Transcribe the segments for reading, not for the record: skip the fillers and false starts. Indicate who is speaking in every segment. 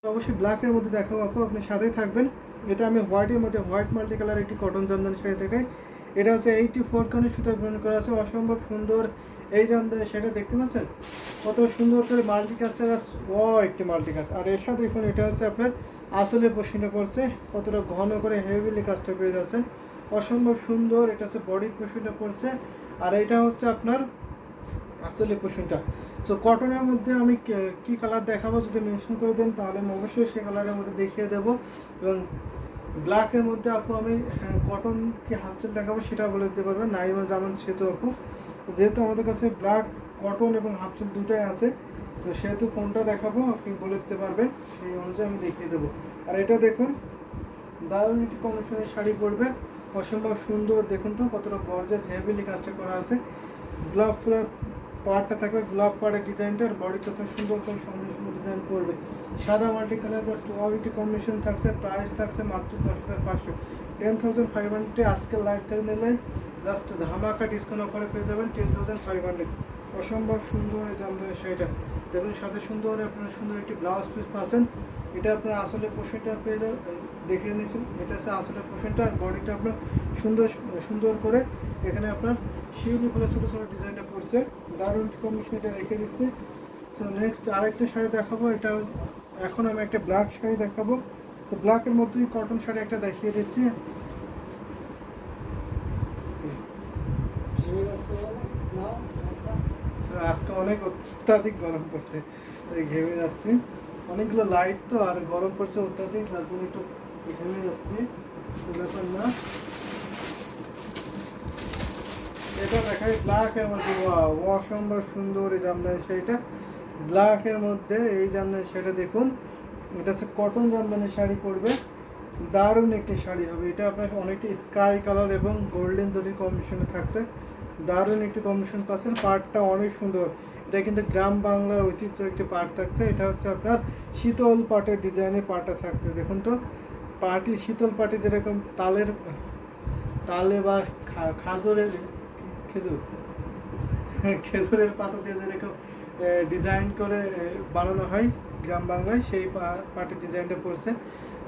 Speaker 1: অবশ্যই ব্ল্যাকের মধ্যে দেখাবো আপু, আপনি সাথেই থাকবেন। এটা আমি হোয়াইটের মধ্যে হোয়াইট মাল্টি কালার একটি কটন জামদানি শাড়ি দেখাই। এটা হচ্ছে 84 কানের সুতায় বুনন করা আছে, অসম্ভব সুন্দর এই জামদানি শাড়িটা দেখতে পাচ্ছেন কত সুন্দর করে মাল্টি কাজটা একটি মাল্টি কাজ। আর এর সাথে দেখুন এটা হচ্ছে আপনার আসলে পশমিনা পড়ছে, কতটা ঘন করে হেভিলি কাজটা পেয়ে যাচ্ছেন, অসম্ভব সুন্দর। এটা হচ্ছে বডি পশমিনা পড়ছে, আর এটা হচ্ছে আপনার আসলে পোর্শনটা। সো কটনের মধ্যে আমি কি কালার দেখাবো যদি মেনশন করে দেন তাহলে আমি অবশ্যই সেই কালারের মধ্যে দেখিয়ে দেবো। এবং ব্ল্যাকের মধ্যে আপু আমি কটন কি হাফ সেট দেখাবো সেটা বলে দিতে পারবেন, নাইমা জামান সেহেতু আপু, যেহেতু আমাদের কাছে ব্ল্যাক কটন এবং হাফ সেট দুটোই আছে, তো সেহেতু কোনটা দেখাবো আপনি বলে দিতে পারবেন, সেই অনুযায়ী আমি দেখিয়ে দেবো। আর এটা দেখুন দারুণ একটি কমিশনের শাড়ি পরবে, অসম্ভব সুন্দর। দেখুন তো কতটা গর্জাস হেভিলি কাজটা করা আছে। গোলাপ ফুলের পাড়টা থাকবে, গোলাপ পাড়ের ডিজাইনটা, আর বডিতে খুব সুন্দর করে সুন্দর সুন্দর ডিজাইন করবে। সাদা মাল্টি কালার জাস্ট ওয়াইটি কম্বিনেশন থাকছে, প্রাইস থাকছে মাত্র 10,500, 10,500 আজকের লাইভটা নিলে জাস্ট ধামাকা ডিসকাউন্ট অফারে পেয়ে যাবেন 10,500। অসম্ভব সুন্দর এই জামদানি শাড়িটা দেখুন, সাথে সুন্দর আপনার সুন্দর একটি ব্লাউজ পিস পাচ্ছেন। এটা আপনার আসলে পোশনটা পেয়ে দেখে নিয়েছেন, এটা হচ্ছে আসলে পোশনটা, আর বডিটা আপনার সুন্দর সুন্দর করে এখানে আপনার শিউলি ফুলে ছোটো ছোটো ডিজাইনটা করছে, দারুণ কম্বিনেশন এটা রেখে দিচ্ছে। সো নেক্সট আরেকটা শাড়ি দেখাবো, এটা এখন আমি একটা ব্ল্যাক শাড়ি দেখাবো। তো ব্ল্যাকের মধ্যেই কটন শাড়ি একটা দেখিয়ে দিচ্ছি। আজকে অনেক অত্যাধিক গরম পড়ছে, ঘেমে যাচ্ছি, অনেকগুলো লাইট তো, আর গরম পড়ছে অত্যাধিক, যার জন্য একটু ঘেমে যাচ্ছি, ব্যাপার না। এটা দেখাই ব্ল্যাকের মধ্যে, অসম্ভব সুন্দর এই জামদানি শাড়িটা, ব্ল্যাকের মধ্যে এই জামদানি শাড়িটা দেখুন, এটা হচ্ছে কটন জামদানি শাড়ি পরবে, দারুণ একটি শাড়ি হবে এটা। আপনার অনেকটা স্কাই কালার এবং গোল্ডেন জরির কম্বিনেশনে থাকছে, দারুণ একটি কম্বিনেশন পাচ্ছেন। পার্টটা অনেক সুন্দর, এটা কিন্তু গ্রাম বাংলার ঐতিহ্য একটি পার্ট থাকছে। এটা হচ্ছে আপনার শীতল পাটের ডিজাইনের পাটটা থাকবে। দেখুন তো পাটি, শীতল পাটি যেরকম তালে বা খাজরের খেজুর খেজুরের পাতা দিয়ে যেরকম ডিজাইন করে বানানো হয় গ্রাম বাংলায়, সেই পাটের ডিজাইনটা পড়ছে।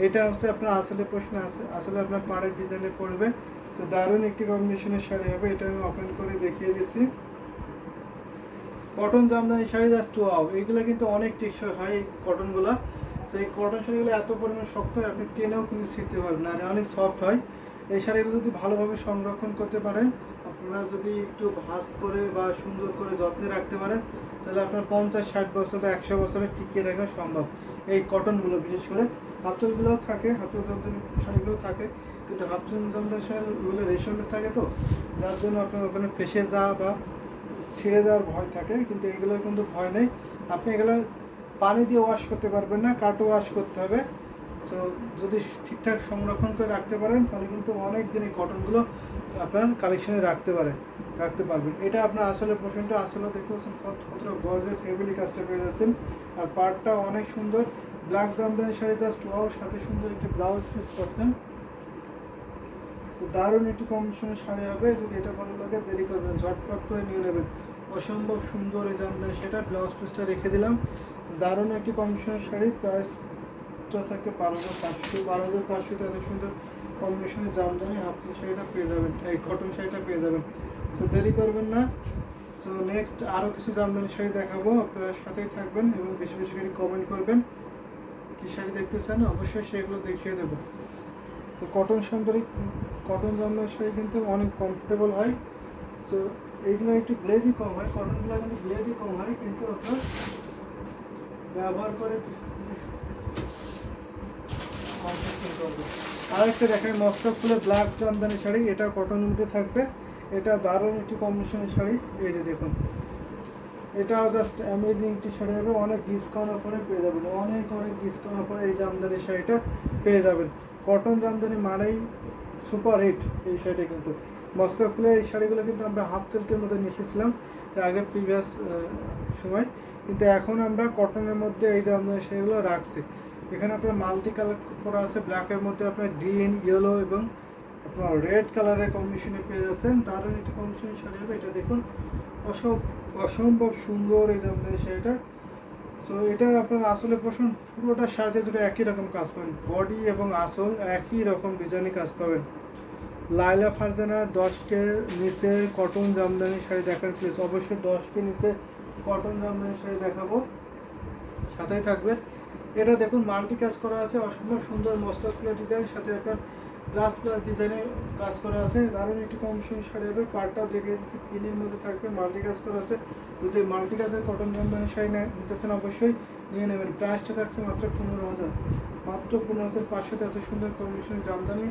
Speaker 1: এটা হচ্ছে আপনার আসলে প্রশ্ন আছে, আসলে আপনার পাড়ের ডিজাইনে পড়বে। তো দারুণ একটি কম্বিনেশনের শাড়ি হবে, এটা আমি ওপেন করে দেখিয়ে দিচ্ছি। Cotton Jamdani sari just wow, এইগুলো কিন্তু অনেক টেকসই হয় এই কটনগুলো। তো এই কটন শাড়িগুলো এত পরিমাণ শক্ত হয় আপনি টেনেও কিন্তু ছিঁড়তে পারবেন না, আর অনেক সফট হয়। এই শাড়িগুলো যদি ভালোভাবে সংরক্ষণ করতে পারেন, আপনারা যদি একটু ভাঁজ করে বা সুন্দর করে যত্নে রাখতে পারেন, তাহলে আপনার 50-60 বছর বা 100 বছরে টিকিয়ে রাখা সম্ভব। এই কটনগুলো বিশেষ করে হাফচলগুলোও থাকে, হাফচল জামদানি শাড়িগুলোও থাকে, কিন্তু হাফচল জামদানি শাড়িগুলো রেশমের থাকে, তো যার জন্য আপনার ওখানে ফেসে যাওয়া বা ছিঁড়ে যাওয়ার ভয় থাকে, কিন্তু এগুলোর কিন্তু ভয় নেই। আপনি এগুলো পানি দিয়ে ওয়াশ করতে পারবেন না, কাটো ওয়াশ করতে হবে। সো যদি ঠিকঠাক সংরক্ষণ করে রাখতে পারেন তাহলে কিন্তু অনেক দিন এই কটনগুলো আপনার কালেকশনে রাখতে পারবেন। এটা আপনার আসলে পোর্শনটা, আসলে দেখতে পাচ্ছেন কতটা গর্জিয়াস হেভিলি কাজটা পেয়ে যাচ্ছেন, আর পার্টটা অনেক সুন্দর। Black Jamdani sari just wow, সাথে সুন্দর একটি ব্লাউজ পিস পাচ্ছেন, তো দারুণ একটি কম্বিনেশনের শাড়ি হবে। যদি এটা ভালো লাগে দেরি করবেন, ঝটপট করে নিয়ে নেবেন। অসম্ভব সুন্দর এই জামদানি সেটা, ব্লাউজ পিসটা রেখে দিলাম। দারুণ একটি কম্বিনেশনের শাড়ি, প্রাইসটা থাকে 12,500, 12,500 এত সুন্দর কম্বিনেশনের জামদানি হাফ শাড়িটা পেয়ে যাবেন, এই কটন শাড়িটা পেয়ে যাবেন। সো দেরি করবেন না। সো নেক্সট আরও কিছু জামদানি শাড়ি দেখাবো, আপনারা সাথেই থাকবেন এবং বেশি বেশি করে কমেন্ট করবেন কী শাড়ি দেখতে চান, অবশ্যই সেগুলো দেখিয়ে দেবো। তো কটন জামদানি শাড়ি কিন্তু অনেক কমফোর্টেবল হয়। তো এইগুলো একটু গ্লেজি কম হয়, কটনগুলো কিন্তু গ্লেজি কম হয়, কিন্তু আপনার ব্যবহার করে আরেকটা দেখায় মস্তক ফুলে ব্ল্যাক জামদানি শাড়ি, এটা কটনের মধ্যে থাকবে, এটা দারুণ একটি কম্বিনেশনের শাড়ি। এই যে দেখুন, এটাও জাস্ট অ্যামেজিং একটি শাড়ি হবে, অনেক ডিসকাউন্ট অফারে পেয়ে যাবেন, অনেক ডিসকাউন্ট অফারে এই জামদানি শাড়িটা পেয়ে যাবেন। কটন জামদানি মানেই সুপার হিট এই শাড়িটা, কিন্তু মস্তক ফুলে এই শাড়িগুলো কিন্তু আমরা হাফ সিল্কের মধ্যে নিয়ে এসেছিলাম আগে প্রিভিয়াস সময়, কিন্তু এখন আমরা কটনের মধ্যে এই জামদানি শাড়িগুলো রাখছি। এখানে আপনার মাল্টি কালার করা আছে, ব্ল্যাকের মধ্যে আপনার গ্রিন, ইয়েলো এবং আপনার রেড কালারের কম্বিনেশনে পেয়ে যাচ্ছেন, দারুণ একটি কম্বিনেশনের শাড়ি হবে। এটা দেখুন অসম্ভব সুন্দর এই জামদানি শাড়িটা, সো এটা আপনার আসলে পোষণ পুরোটা শার্টে জুড়ে একই রকম কাজ পাবেন, বডি এবং আসল একই রকম ডিজাইনে কাজ পাবেন। লাইলা ফারজানা 10 কে নিচে কটন জামদানি শাড়ি দেখার প্লেস, অবশ্যই 10 কে নিচে কটন জামদানি শাড়ি দেখাবো, সাথেই থাকবে। এটা দেখুন মাল্টি কাজ করা আছে, অসম্ভব সুন্দর মস্টার প্লেট ডিজাইন, সাথে আপনার প্লাস প্লাস ডিজাইনে কাজ করা আছে। দারুণ একটি কম্বিনেশন শাড়ি হবে। পাড়টাও দেখে দিচ্ছি পিনের মধ্যে থাকবে, মাল্টি কাজ করা আছে। যদি মাল্টি কাজের কটন জামদানি শাড়ি নিতেছেন অবশ্যই নিয়ে নেবেন। প্রাইসটা থাকছে মাত্র 15,000, মাত্র 15,500 এত সুন্দর কম্বিনেশন জামদানি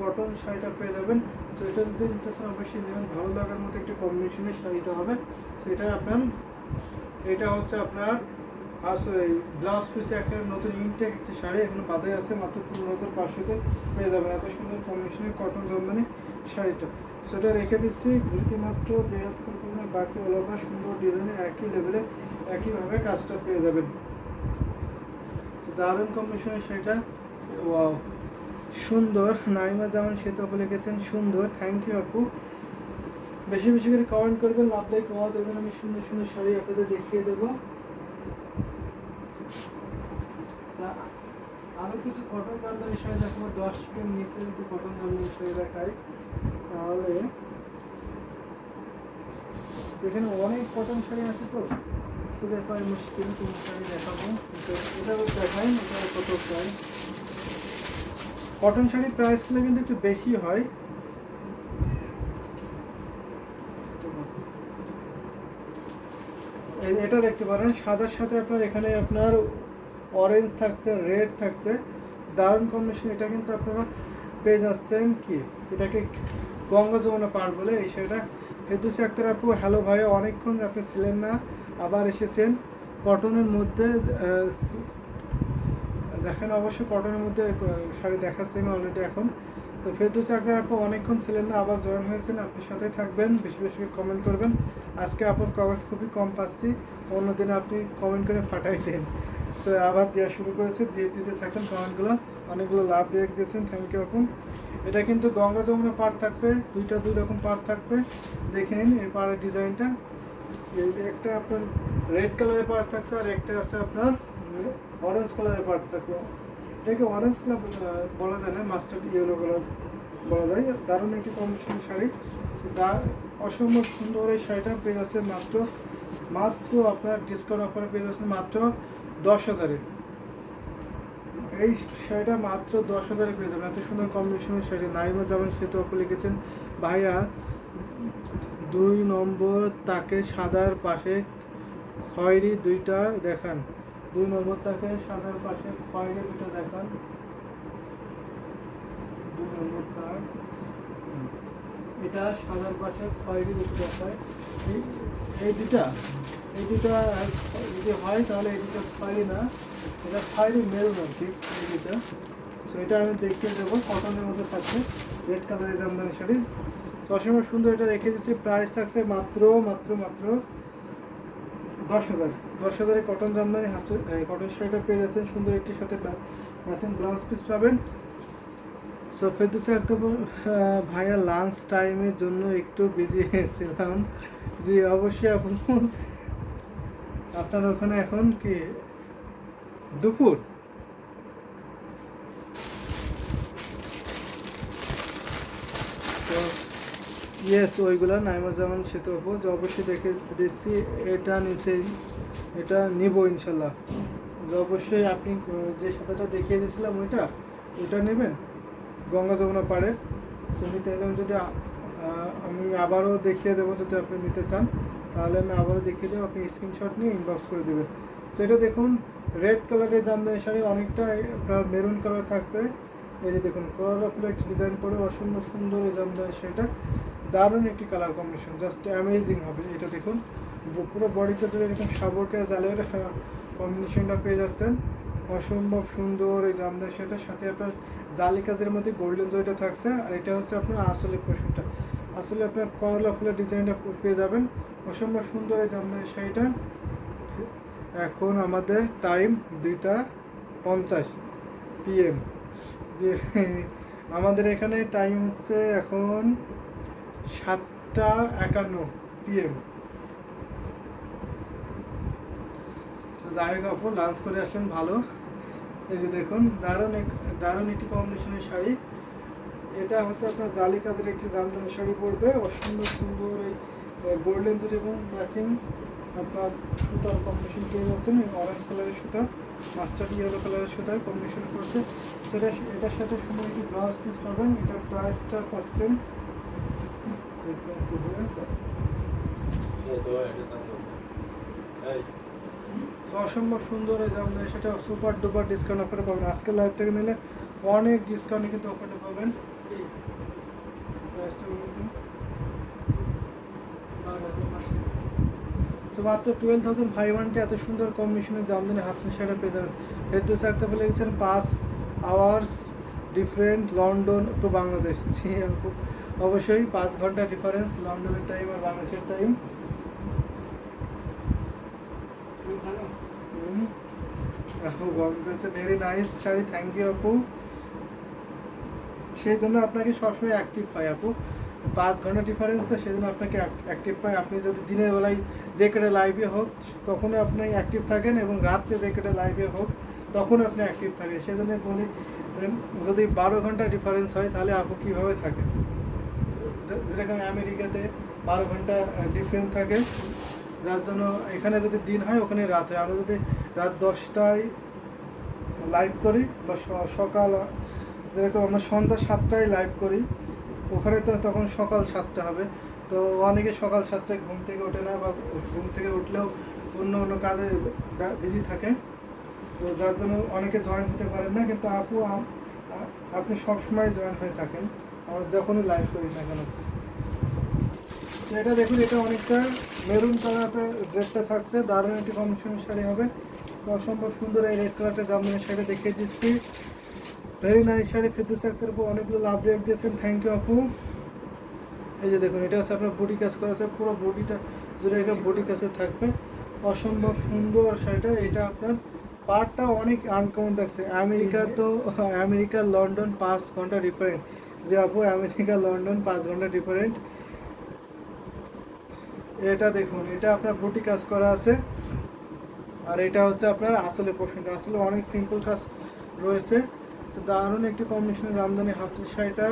Speaker 1: কটন শাড়িটা পেয়ে যাবেন। তো এটা যদি নিতেছেন অবশ্যই নেবেন, ভালো লাগার মতো একটি কম্বিনেশনের শাড়িটা হবে। তো এটা আপনার, এটা হচ্ছে আপনার আসলে ব্লাউজ পিসটা একটা নতুন ইনটেক একটি শাড়ি এখন বাদে আছে, মাত্র 15,500-তে পেয়ে যাবেন এত সুন্দর কম্বিনেশনের কটন জামদানি শাড়িটা। সেটা রেখে দিচ্ছি ঘুরতে মাত্র 1,500 টাকা পরিমাণ, বাকি অল ওভার সুন্দর ডিজাইনে একই লেভেলে একইভাবে কাজটা পেয়ে যাবেন। দারুণ কম্বিনেশনের শাড়িটা, ওয়াও সুন্দর। নাইমা জামান সে তো লিখেছেন সুন্দর, থ্যাংক ইউ আপু। বেশি বেশি করে কমেন্ট করবেন, লাভ লাইক ওয়াও দেবেন, আমি সুন্দর সুন্দর শাড়ি আপনাদের দেখিয়ে দেবো। আরও কিছু কটন জামদানি শাড়ি দেখাবো, 10 টাকার নিচে যদি কটন জামদানি শাড়ি দেখাই তাহলে এখানে অনেক কটন শাড়ি আছে, তো খুঁজে পাই মুশকিল কোন শাড়ি দেখাবো। এটাও দেখাই, এটা কত প্রাইস। কটন শাড়ির প্রাইসগুলো কিন্তু একটু বেশি হয়। এটা দেখতে পারেন সাদার সাথে আপনার এখানে আপনার অরেঞ্জ থাকছে, রেড থাকছে, দারুণ কম্বিনেশন। এটা কিন্তু আপনারা পেয়ে যাচ্ছেন কি, এটাকে গঙ্গা যমুনা পার বলে এই শাড়িটা। ফেরদৌসী আক্তার আপু হ্যালো ভাই, অনেকক্ষণ আপনি ছিলেন না, আবার এসেছেন। কটনের মধ্যে দেখেন, অবশ্যই কটনের মধ্যে শাড়ি দেখাচ্ছি আমি অলরেডি এখন। তো ফেরদৌসী আক্তার আপু অনেকক্ষণ ছিলেন না, আবার জয়েন হয়েছেন, আপনি সাথে থাকবেন, বেশি বেশি কমেন্ট করবেন। আজকে আপনার কমেন্ট খুবই কম পাচ্ছি, অন্যদিন আপনি কমেন্ট করে ফাটাই দেন। তো আবার দেওয়া শুরু করেছে, দিয়ে দিতে থাকেন কমেন্টগুলো, অনেকগুলো লাভ রিয়েক্ট দিয়েছেন, থ্যাংক ইউ আপু। এটা কিন্তু গঙ্গা যমুনা পাড় থাকবে, দুই রকম পাড় থাকবে, দেখে নিন এই পাড়ের ডিজাইনটা। একটা আপনার রেড কালারের পাড় থাকছে, আর একটা আছে আপনার অরেঞ্জ কালারের পাড় থাকবে। এটাকে অরেঞ্জ কালার বলা যায় না, মাস্টার্ড ইয়েলো কালার বলা যায়। দারুণ একটি কম্বিনেশন শাড়ি, অসম্ভব সুন্দর। এই শাড়িটা পেয়ে যাচ্ছে মাত্র মাত্র আপনার ডিসকাউন্ট অফারে পেয়ে যাচ্ছেন মাত্র 10,000-এ। এই শাড়িটা মাত্র 10,000-এ পেয়ে যাবেন, এত সুন্দর কম্বিনেশনের শাড়ি। নাইমা জামান সে তো আপনি লিখেছেন ভাইয়া 2 নম্বর তাকে সাদার পাশে খয়েরি দুইটা দেখান, 2 নম্বর তাকে সাদার পাশে খয়েরি দুটো দেখান, 2 নম্বর তাক এটা সাদার পাশে খয়েরি দুটো দেখায়। এই দুটা যদি হয় তাহলে এই দুটো খয়েরি না, এটা খয়েরি মেরুন আর কি, এই দুটা। তো এটা আমি দেখিয়ে দেবো, কটনের মধ্যে থাকছে, রেড কালারের জামদানি শাড়ি, অসম্ভব সুন্দর। এটা রেখে দিচ্ছি, প্রাইস থাকছে মাত্র মাত্র মাত্র 10,000। 10,000-এ কটন জামদানি কটন শাড়িটা পেয়ে যাচ্ছেন, সুন্দর একটি সাথে ম্যাচিং ব্লাউজ পিস পাবেন। সো ফেরদৌসী আক্তার ভাইয়া লাঞ্চ টাইমের জন্য একটু বিজি ছিলাম। জি অবশ্যই আপু, আপনার ওখানে এখন কি দুপুর? তো ইয়েস, ওইগুলো নাইমা জামান সেতু আপু যে অবশ্যই দেখে দিচ্ছি। এটা নিচে এটা নিব ইনশাল্লাহ, যে অবশ্যই আপনি যে সাদাটা দেখিয়ে দিয়েছিলাম ওইটা নেবেন গঙ্গা যমুনা পাড়ে। সে নিতে এলে যদি আমি আবারও দেখিয়ে দেবো, যদি আপনি নিতে চান তাহলে আমি আবারও দেখিয়ে দেবো, আপনি স্ক্রিনশট নিয়ে ইনবক্স করে দেবেন। সেটা দেখুন রেড কালারের জামদানি শাড়ি, অনেকটা আপনার মেরুন কালার থাকবে। এই যে দেখুন কালারফুল একটি ডিজাইন করে, অসম্ভব সুন্দর এই জামদানি শাড়িটা, দারুণ একটি কালার কম্বিনেশন, জাস্ট অ্যামেজিং হবে। এটা দেখুন পুরো বডিটা ধরে এরকম সাবরকে জালের কম্বিনেশনটা পেয়ে যাচ্ছেন, অসম্ভব সুন্দর এই জামদানি শাড়িটার সাথে আপনার জালি কাজের মধ্যে গোল্ডেন জয়টা থাকছে। আর এটা হচ্ছে আপনার আসলে পোর্শনটা, আসলে আপনার করলা ফুলের ডিজাইনটা পেয়ে যাবেন, অসম্ভব সুন্দর এই জামদানি শাড়িটা। এখন আমাদের টাইম 2:50 PM, যে আমাদের এখানে টাইম হচ্ছে এখন 7:51 PM। যাই হোক আপু, লাঞ্চ করে আসলেন ভালো। এই যে দেখুন, দারুণ একটি কম্বিনেশনের শাড়ি। এটা হচ্ছে আপনার জালি কাজের একটি জামদানি শাড়ি পরবে, অসুন্দর সুন্দর এই গোল্ডেন জুট এবং ম্যাচিং আপনার সুতার কম্বিনেশন পেয়ে যাচ্ছেন। অরেঞ্জ কালারের সুতা, মাস্টার্ড ইয়েলো কালারের সুতার কম্বিনেশন করছে। সেটা এটার সাথে সুন্দর একটি ব্লাউজ পিস পাবেন। এটার প্রাইসটা পাচ্ছেন অসম্ভব সুন্দর এই জামদানি, সেটা সুপার ডুপার ডিসকাউন্ট অফারে পাবেন। আজকের লাইভ থেকে নিলে অনেক ডিসকাউন্টে কিন্তু অফারে পাবেন। সো মাত্র 12,500 এত সুন্দর কম্বিনেশনের জামদানি হাফসেন শাড়ি পেয়ে যাবেন। ফেরদৌস আক্তার বলে গেছেন 5 hours different London to Bangladesh. জি আপু, অবশ্যই 5 ঘন্টা ডিফারেন্স লন্ডনের টাইম আর বাংলাদেশের টাইম। আপু গরম করেছে, very nice sari, thank you আপু। সেই জন্য আপনাকে সবসময় অ্যাক্টিভ পাই আপু, 5 ঘন্টা ডিফারেন্স, তো সেই জন্য আপনাকে অ্যাক্টিভ পাই। আপনি যদি দিনের বেলায় যে কেটে লাইভে হোক তখনই আপনি অ্যাক্টিভ থাকেন, এবং রাত্রে যে কেটে লাইভে হোক তখন আপনি অ্যাক্টিভ থাকেন। সেই জন্য বলি যদি 12 ঘন্টা ডিফারেন্স হয় তাহলে আপু কীভাবে থাকে। যেরকম আমেরিকাতে 12 ঘন্টা ডিফারেন্স থাকে, যার জন্য এখানে যদি দিন হয় ওখানে রাত হয়। আমরা যদি রাত 10টায় লাইভ করি বা সকাল, যেরকম আমরা সন্ধ্যা 7টায় লাইভ করি, ওখানে তো তখন সকাল 7টা হবে। তো অনেকে সকাল 7টায় ঘুম থেকে ওঠে না, বা ঘুম থেকে উঠলেও অন্য কাজে বিজি থাকে, তো যার জন্য অনেকে জয়েন হতে পারেন না। কিন্তু আপু আপনি সবসময় জয়েন হয়ে থাকেন, আমরা যখনই লাইভ করি না কেন। তো এটা দেখুন, এটা অনেকটা মেরুন কালারটা ড্রেসটা থাকছে, দারুণ একটি কম্বিনেশন শাড়ি হবে। তো অসম্ভব সুন্দর এই রেড কালারটা জামদানি শাড়ি দেখিয়ে দিচ্ছি, ভেরি নাইস শাড়ি। ফেরদৌস আক্তার উপর অনেকগুলো লাভ রেক দিয়েছেন, থ্যাংক ইউ আপু। এই যে দেখুন, এটা হচ্ছে আপনার বডি কাজ করা আছে, পুরো বডিটা জুড়ে একটা বডি কাজে থাকবে, অসম্ভব সুন্দর শাড়িটা। এটা আপনার পার্টটা অনেক আনকমন থাকছে। আমেরিকা লন্ডন 5 ঘন্টা ডিফারেন্ট, যে আপু আমেরিকা লন্ডন 5 ঘন্টা ডিফারেন্ট। এটা দেখুন, এটা আপনার বডি কাজ করা আছে, আর এটা হচ্ছে আপনার আসলে পোর্শনটা, আসলে অনেক সিম্পল কাজ রয়েছে। তো দারুণ একটি কম্বিনেশনের জামদানি হাফসের শাড়িটা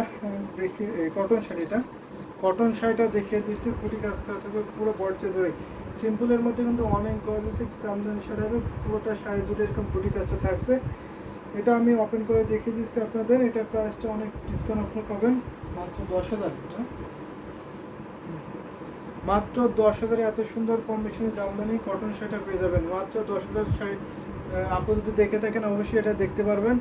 Speaker 1: দেখিয়ে, কটন শাড়িটা দেখিয়ে দিচ্ছি। ফুটি কাজ করা থাকবে পুরো বডিতে জুড়ে, সিম্পলের মধ্যে কিন্তু অনেক গর্জিয়াস একটি জামদানি শাড়ি হবে, পুরোটা শাড়ি জুড়ে এরকম ফুটি কাজটা থাকছে। এটা আমি ওপেন করে দেখিয়ে দিচ্ছি আপনাদের। এটার প্রাইসটা অনেক ডিসকাউন্ট আপনারা পাবেন, মাত্র 10,000, মাত্র 10,000 এত সুন্দর কম্বিনেশনের জামদানি কটন শাড়িটা পেয়ে যাবেন মাত্র 10,000 শাড়ি। আপু যদি দেখে থাকেন অবশ্যই এটা দেখতে পারবেন,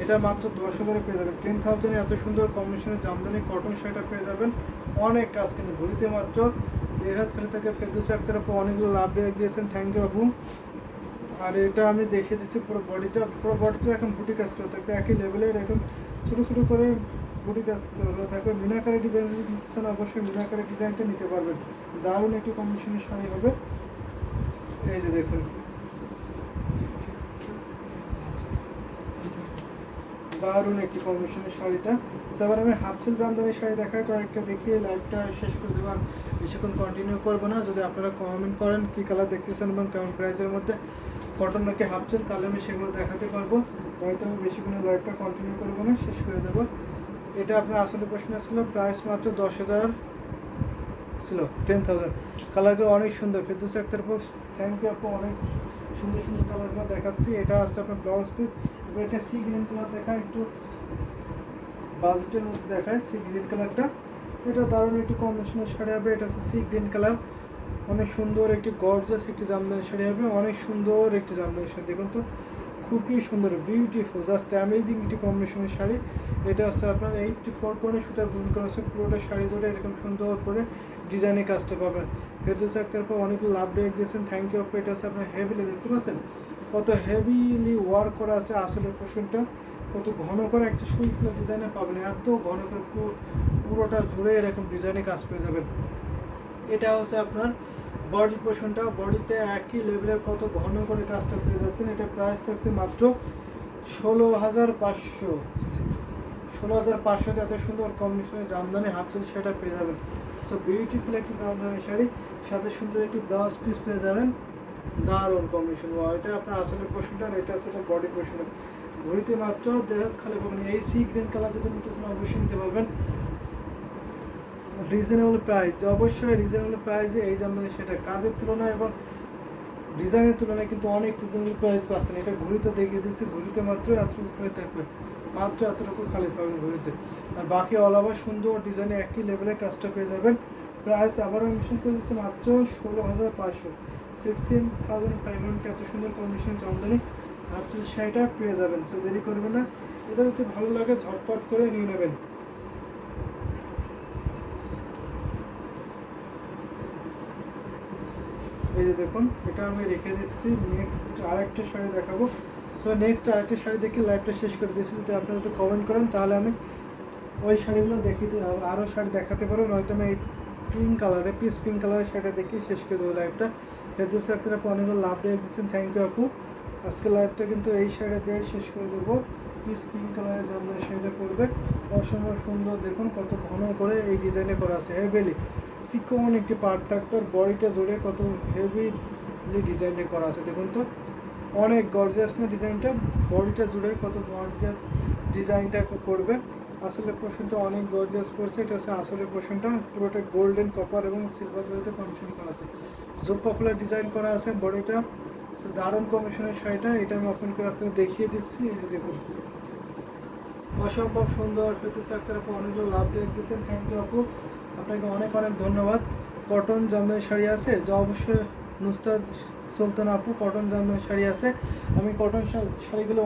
Speaker 1: এটা মাত্র 10,000 পেয়ে যাবেন। 10,000 এত সুন্দর কম্বিনেশনের জামদানি কটন শাড়িটা পেয়ে যাবেন। অনেক কাজ, কিন্তু ঘুরিতে মাত্র 1.5 হাত খালি থেকে ফেরদৌস আক্তার আপু অনেকগুলো লাভ দিয়েছেন, থ্যাংক ইউ আপু। আর এটা আমি দেখিয়ে দিচ্ছি পুরো বডিটা এখন বুটি কাজ করে থাকবে, একই লেভেলের এখন ছোটো ছোটো করে বুটি কাজ করে থাকবে। মিনাকারি ডিজাইন যদি নিতে চান অবশ্যই মিনাকারি ডিজাইনটা নিতে পারবেন, দারুণ একটি কম্বিনেশনের শাড়ি হবে। এই যে দেখুন, দারুণ একটি কম্বিনেশনের শাড়িটা। এবার আমি হাফসিল জামদানি শাড়ি দেখায় কয়েকটা দেখিয়ে লাইভটা শেষ করে দেওয়ার, বেশিক্ষণ কন্টিনিউ করবো না। যদি আপনারা কমেন্ট করেন কী কালার দেখতেছেন এবং কেমন প্রাইসের মধ্যে কটন নাকি হাফসিল, তাহলে আমি সেগুলো দেখাতে পারবো। হয়তো আমি বেশিক্ষণ লাইভটা কন্টিনিউ করবো না, শেষ করে দেবো। এটা আপনার আসলে প্রশ্ন ছিল, প্রাইস মাত্র 10,000 ছিল, 10,000। কালারগুলো অনেক সুন্দর, ফেরদৌস আক্তার আপু থ্যাংক ইউ আপু, অনেক সুন্দর সুন্দর কালারগুলো দেখাচ্ছি। এটা হচ্ছে আপনার ব্লাউজ পিস। এবার একটা সি গ্রিন কালার দেখায়, একটু বাজেটের মধ্যে দেখায় সি গ্রিন কালারটা। এটা দারুণ একটি কম্বিনেশনের শাড়ি হবে, এটা হচ্ছে সি গ্রিন কালার, অনেক সুন্দর একটি গর্জিয়াস একটি জামদানি শাড়ি হবে, অনেক সুন্দর একটি জামদানি শাড়ি। দেখুন তো খুবই সুন্দর, বিউটিফুল, জাস্ট অ্যামেজিং একটি কম্বিনেশনের শাড়ি। এটা হচ্ছে আপনার 84 কোণে সুতা বুন করা হচ্ছে, পুরোটা শাড়ি জুড়ে এরকম সুন্দর করে ডিজাইনের কাজটা পাবেন। ফেরদৌস আক্তার পর অনেকগুলো লাভ রেক দিয়েছেন, থ্যাংক ইউ আপু। এটা হচ্ছে আপনার হেভিলি, দেখতে পাচ্ছেন কত হেভিলি ওয়ার্ক করা আছে, আসলে পোর্শনটা কত ঘন করে একটা সুইফুল ডিজাইনে পাবেন, এত ঘন করে পুরোটা জুড়ে এরকম ডিজাইনে কাজ পেয়ে যাবেন। এটা হচ্ছে আপনার বডি পোর্শনটা, বডিতে একই লেভেলের কত ঘন করে কাজটা পেয়ে যাচ্ছেন। এটা প্রাইস থাকছে মাত্র 16,500। 16,500 এত সুন্দর কম্বিনেশনের জামদানি হাফসিল সেটা পেয়ে যাবেন। সো বিউটিফুল একটি জামদানি শাড়ি, সাথে সুন্দর একটি ব্লাউজ পিস পেয়ে যাবেন। দারুণ কম্বিনেশন। এটা আপনার আসলে পোর্শনটা আর এটা আছে বডি পোর্শন। ঘড়িতে মাত্র 1.5 হাত খালি পাবেন। এই সি গ্রিন কালার যদি নিতেছেন অবশ্যই নিতে পারবেন। রিজনেবল প্রাইস, অবশ্যই রিজনেবল প্রাইসে এই জামদানি সেটা কাজের তুলনায় এবং ডিজাইনের তুলনায় কিন্তু অনেক রিজনেবল প্রাইস পাচ্ছেন। এটা ঘড়িতে দেখিয়ে দিচ্ছি, ঘড়িতে মাত্র এতটুকু করে থাকবে, মাত্র এতটুকু খালি পাবেন ঘড়িতে। আর বাকি অল ওভার সুন্দর ডিজাইনে একই লেভেলে কাজটা পেয়ে যাবেন। প্রাইস আবারও মেনশন করে দিচ্ছে মাত্র 16,500, 16,500। এত সুন্দর কন্ডিশন জামদানি হাতের শাড়িটা পেয়ে যাবেন। সো দেরি করবেন না, এটা যদি ভালো লাগে ঝটপট করে নিয়ে নেবেন। এই যে দেখুন, এটা আমি রেখে দিচ্ছি। নেক্সট আরেকটা শাড়ি দেখাবো। সো নেক্সট আরেকটা শাড়ি দেখে লাইভটা শেষ করে দিচ্ছি। যদি আপনারা যদি কমেন্ট করেন তাহলে আমি ওই শাড়িগুলো দেখিয়ে আরও শাড়ি দেখাতে পারবো, নয়তো আমি এই পিঙ্ক কালারে পিঙ্ক কালারের শাড়িটা দেখিয়ে শেষ করে দেবো লাইভটা। ফেরদৌসী আক্তার আপু অনেকগুলো লাভ দিয়ে দিচ্ছেন, থ্যাংক ইউ আপু। আজকে লাইভটা কিন্তু এই শাড়িটা দিয়ে শেষ করে দেবো। পিঙ্ক কালারের জামদানি শাড়িটা পরবে, অসম্ভব সুন্দর। দেখুন কত ঘন করে এই ডিজাইনে করা আছে, হেভিলি সিকোন একটি পার্ট থাকবে। বডিটা জুড়ে কত হেভিলি ডিজাইনে করা আছে, দেখুন তো অনেক গর্জিয়াস না ডিজাইনটা। বডিটা জুড়ে কত গর্জিয়াস ডিজাইনটা করবে। আসলে পোর্শনটা অনেক গর্জিয়াস পড়ছে। এটা হচ্ছে আসলে পোর্শনটা, পুরোটা গোল্ডেন কপার এবং সিলভার জরিতে কমিশন করা আছে। জুপ পপুলার ডিজাইন করা আছে বডিটা। দারুণ কমিশনের শাড়িটা, এটা আমি ওপেন করে আপনাকে দেখিয়ে দিচ্ছি। এই যে দেখুন, অসম্ভব সুন্দর। ফেরদৌসী আক্তার আপু অনেকগুলো লাভ দিয়ে দিচ্ছেন, থ্যাংক ইউ আপু, আপনাকে অনেক অনেক ধন্যবাদ। কটন জামদানি শাড়ি আছে যে অবশ্যই নুসরাত সুলতান আপু, কটন জামদানি শাড়ি আছে। আমি কটন শাড়িগুলো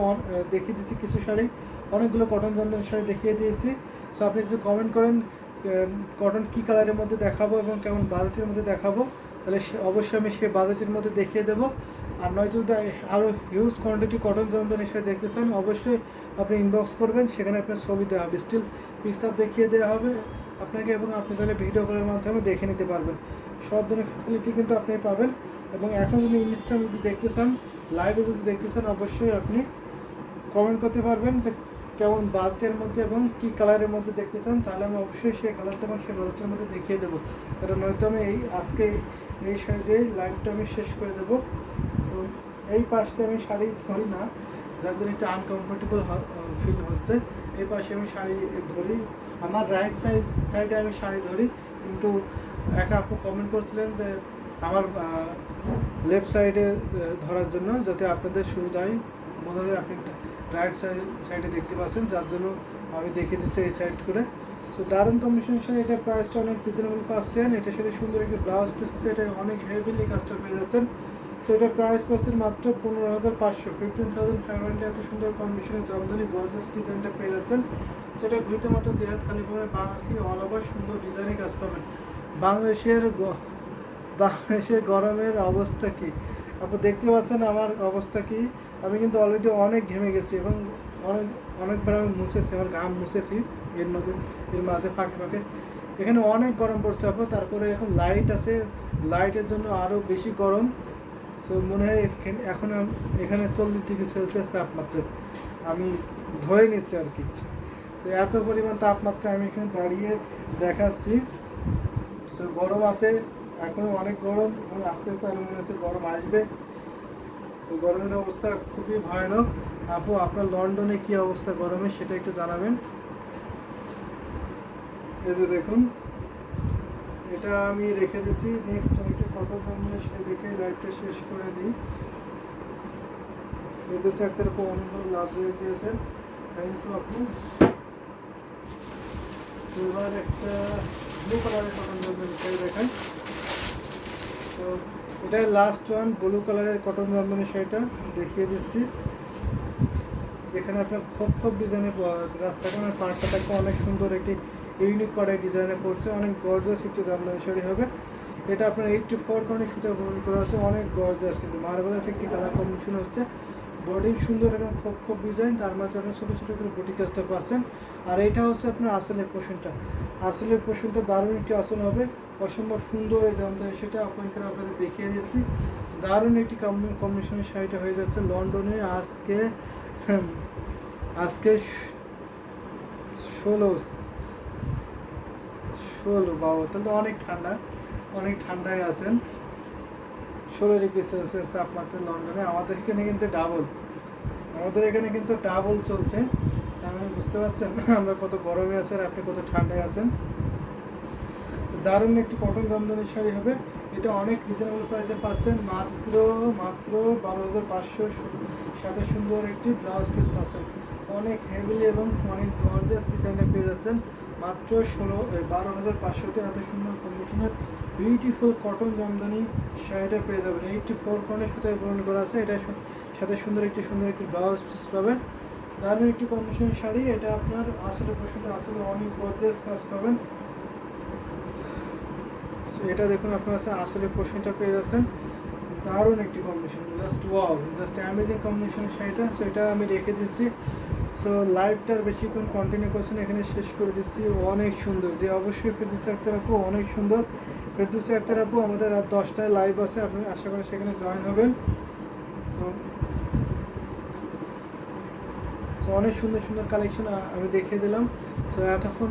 Speaker 1: দেখিয়ে দিচ্ছি, কিছু শাড়ি, অনেকগুলো কটন জামদানি শাড়ি দেখিয়ে দিয়েছি। সো আপনি যদি কমেন্ট করেন কটন কী কালারের মধ্যে দেখাবো এবং কেমন বাজেটের মধ্যে দেখাবো, তাহলে অবশ্যই আমি সেই বাজেটের মধ্যে দেখিয়ে দেবো। আর নয়তো যদি আরও huge quantity cotton Jamdani sari দেখতে চান, অবশ্যই আপনি ইনবক্স করবেন, সেখানে আপনার ছবি দেওয়া হবে, স্টিল পিকচার দেখিয়ে দেওয়া হবে আপনাকে, এবং আপনি চাইলে ভিডিও কলের মাধ্যমে দেখে নিতে পারবেন। সব ধরনের ফ্যাসিলিটি কিন্তু আপনি পাবেন। এবং এখন যদি ইনস্টাগ্রাম যদি দেখতে চান, লাইভে যদি দেখতে চান, অবশ্যই আপনি কমেন্ট করতে পারবেন যে কেমন বাজেটের মধ্যে এবং কী কালারের মধ্যে দেখতে চান, তাহলে আমি অবশ্যই সেই কালারটা এবং সেই বাজেটের মধ্যে দেখিয়ে দেবো। কারণ নয়তো আমি আজকে এই শাড়ি দিয়ে লাইভটা আমি শেষ করে দেবো। সো এই পাশে আমি শাড়ি ধরি না, যার জন্য একটু আনকমফোর্টেবল ফিল হচ্ছে। এই পাশে আমি শাড়ি ধরি, আমার রাইট সাইডে আমি শাড়ি ধরি, কিন্তু একটা আপু কমেন্ট করছিলেন যে আমার লেফট সাইডে ধরার জন্য, যাতে আপনাদের সুবিধা হয়, বোঝা যায় আপনি রাইট সাইডে দেখতে পাচ্ছেন, যার জন্য আমি দেখিয়ে দিচ্ছি এই সাইড করে। সো দারুণ কম্বিনেশন শাড়ি, এটা প্রাইসটা অনেক রিজনেবল পাচ্ছেন। এটার সাথে সুন্দর একটি ব্লাউজ পিস আছে, এটা অনেক হেভিলি কাজটা পেয়ে যাচ্ছেন। সো এটা প্রাইস পাচ্ছেন মাত্র 15,500, 15,500। এত সুন্দর কম্বিনেশনের জামদানি গর্জাস ডিজাইনটা পেয়ে যাচ্ছেন। সেটা ঘুরতে মাত্র 1.5 হাত খালি পাবেন। বাকি অল ওভার সুন্দর ডিজাইনে কাজ পাবেন। বাংলাদেশের গরমের অবস্থা কি আপু দেখতে পাচ্ছেন, আমার অবস্থা কি? আমি কিন্তু অলরেডি অনেক ঘেমে গেছি এবং অনেকবার আমি মুছেছি, আমার ঘাম মুছেছি এর মাঝে ফাঁকে। এখানে অনেক গরম পড়ছে আপু, তারপরে এখন লাইট আছে, লাইটের জন্য আরও বেশি গরম। সো মনে হয় এখন এখানে 40 ডিগ্রি সেলসিয়াস তাপমাত্রা আমি ধরে নিচ্ছি আর কি। তো এত পরিমাণ তাপমাত্রা আমি এখানে দাঁড়িয়ে দেখাচ্ছি। সো গরম আছে, এখনও অনেক গরম, এবং আস্তে আস্তে আরও মনে হচ্ছে গরম আসবে। গরমের অবস্থা খুবই ভয়ানক। আপু আপনার লন্ডনে কী অবস্থা গরমে, সেটা একটু জানাবেন। এই যে দেখুন, এটা আমি রেখে দিচ্ছি। নেক্সট আমি একটু ফটো কম্বিনেশন সেটা দেখে লাইভটা শেষ করে দিই। ফেরদৌসী আক্তার আপু অনেকগুলো লাভ দিয়ে দিয়েছেন, থ্যাংক ইউ আপু। এবার একটা ব্লু কালারের কটন জামদানি দেখাই। তো এটাই লাস্ট ওয়ান, ব্লু কালারের কটন জামদানি শাড়িটা দেখিয়ে দিচ্ছি। এখানে আপনার খোপ ডিজাইনের গাছ থাকে, মানে পাঁচটা থাকে অনেক সুন্দর একটি ইউনিক পাড়ায় ডিজাইনে পড়ছে, অনেক গর্জাস একটি জামদানি শাড়ি হবে। এটা আপনার 84 কারণে সুতা বর্ণন করা আছে, অনেক গর্জাস, কিন্তু মার্বেলের একটি কালার কম্বিনেশন হচ্ছে। বডি সুন্দর এবং খোপ ডিজাইন, তার মাঝে আপনি ছোটো ছোটো করে বুটি কাজটা পাচ্ছেন। আর এইটা হচ্ছে আপনার আসলের পোর্শনটা, আসলের পোর্শনটা দারুণ একটি আসল হবে, অসম্ভব সুন্দর এই জামদানি সেটা আপনাদের দেখিয়ে দিয়েছি। দারুণ একটি কম্বিনেশনের শাড়িটা হয়ে যাচ্ছে লন্ডনে। আজকে 16 বিউটিফুল বাবা, তাহলে তো অনেক ঠান্ডা, অনেক ঠান্ডায় আছেন। 16 ডিগ্রি সেলসিয়াস তাপমাত্রা লন্ডনে। আমাদের এখানে কিন্তু ডাবল চলছে। তার মানে বুঝতে পারছেন আমরা কত গরমে আছি আর আপনি কত ঠান্ডায় আছেন। তো দারুণ একটি কটন জামদানি শাড়ি হবে। এটা অনেক রিজনেবল প্রাইসে পাচ্ছেন, মাত্র 12,500, সাথে সুন্দর একটি ব্লাউজ পিস পাচ্ছেন। অনেক হেভিলি এবং অনেক গর্জিয়াস ডিজাইনে পেয়ে যাচ্ছেন মাত্র 12,500তে। এত সুন্দর কন্ডিশনের বিউটিফুল কটন জামদানি শাড়িটা পেয়ে যাবেন। 84 কর্নের সুতায় পূরণ করা আছে। এটার সাথে সুন্দর একটি ব্লাউজ পিস পাবেন। দারুণ একটি কন্ডিশনের শাড়ি। এটা আপনার আসলে পোশাকটা আসলে অনেক গর্জিয়াস কাজ পাবেন। এটা দেখুন আপনার কাছে আসলে পোর্শনটা পেয়ে যাচ্ছেন। দারুণ একটি combination, just wow, just amazing কম্বিনেশনের শাড়িটা। সো এটা আমি রেখে দিচ্ছি। সো লাইভটার বেশিক্ষণ কন্টিনিউ করছেন, এখানে শেষ করে দিচ্ছি। অনেক সুন্দর, যে অবশ্যই ফেরদৌসী আক্তার আপু, অনেক সুন্দর ফেরদৌসী আক্তার আপু। আমাদের রাত 10টায় লাইভ আছে, আপনি আশা করি সেখানে জয়েন হবেন। তো অনেক সুন্দর কালেকশন আমি দেখিয়ে দিলাম। তো এতক্ষণ